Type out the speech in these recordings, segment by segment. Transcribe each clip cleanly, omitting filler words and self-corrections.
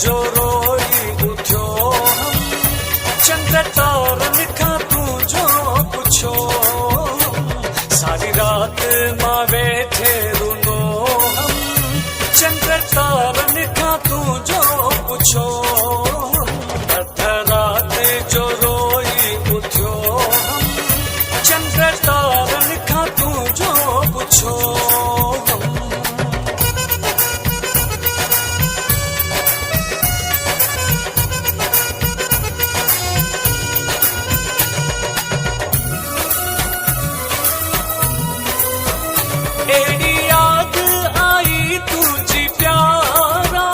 जो रोई उठो हम, चंद्र तारन खां तू जो पुछो हम, सारी रात मां वेठे रुनो हम, चंद्र तारन खां तू जो पुछो हम, अध रात जो रोई उठो हम, चंद्र तारन खां तू जो पुछो हम। एड़ी याद आई तुझी प्यारा,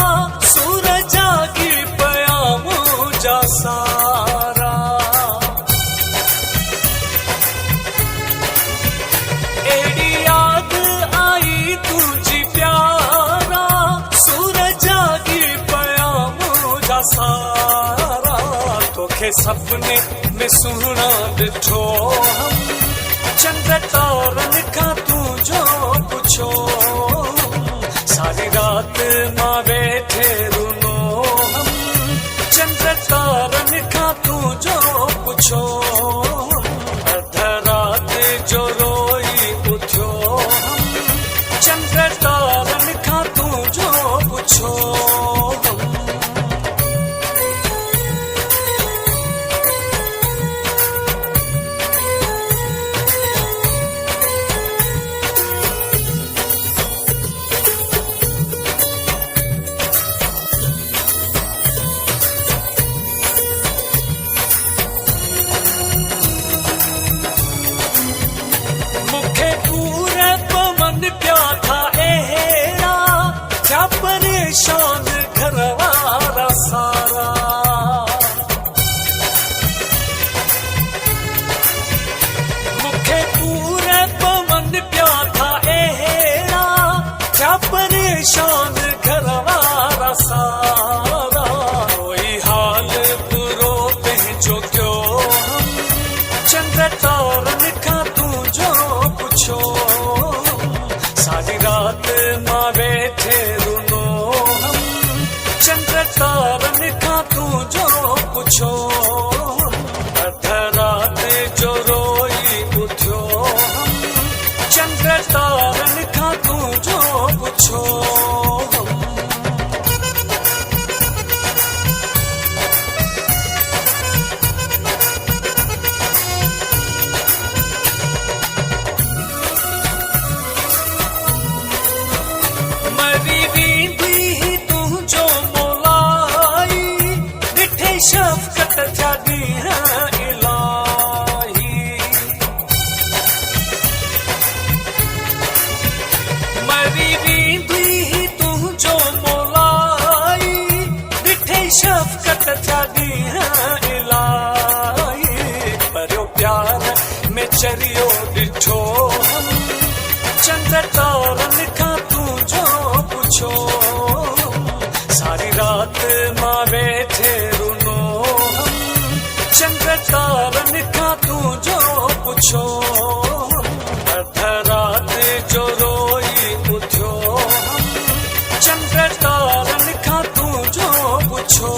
सूरज जागी पया मुझा सारा। एड़ी याद आई तुझी प्यारा, सूरज जागी पया मुझा सारा। तोखे सपने में सुना ॾिठो हम, चंद्र तारन खां तू जो पुछो, सारी रात मां वेठे रुनो हम, चंद्र तारन खां तू जो पुछो, अध रात जो रोई उठो हम, चंद्र तारन खां तू जो पुछो हम। पूरे पवन प्या था एड़ा, क्या परेशान घरवारा सारा। मुखे पूरे पवन प्या था एड़ा, क्या परेशान घरवारा सारा। कोई हाल बुरो पंहिंजो कयो हम, चंद्र तारन खां तू जो पुछो, सारी रात मां वेठे रुनो हम, चंद्र तारन खां तू जो पुछो, अध रात जो रोई उठो हम, चंद्र तारन खां तू जो पुछो हम। शफ़क़त जा ॾींहं इलाही, मरी वेंदी तुंहिंजो मोलाई, ॾिठे शफ़क़त जा ॾींहं इलाही। परियो प्यार में चरियो ॾिठो हम, चंद्र तारन खां तू जो पुछो, सारी रात मां वेठे रुनो हम, चंद्र तारन खां तू जो पुछो, अध रात जो रोई उठो हम, चंद्र तारन खां तू जो पुछो।